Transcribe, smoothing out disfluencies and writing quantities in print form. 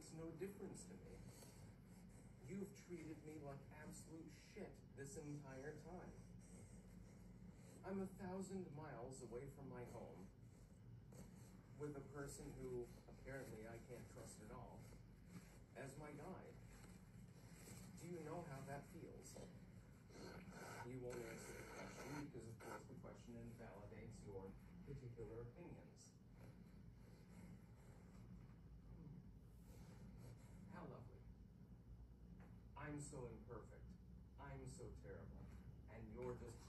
makes no difference to me. You've treated me like absolute shit this entire time. I'm 1,000 miles away from my home with a person who apparently I can't trust at all as my guide. Do you know how that feels? You won't answer the question because, of course, the question invalidates your particular opinions. How lovely. I'm so imperfect. I'm so terrible. And you're just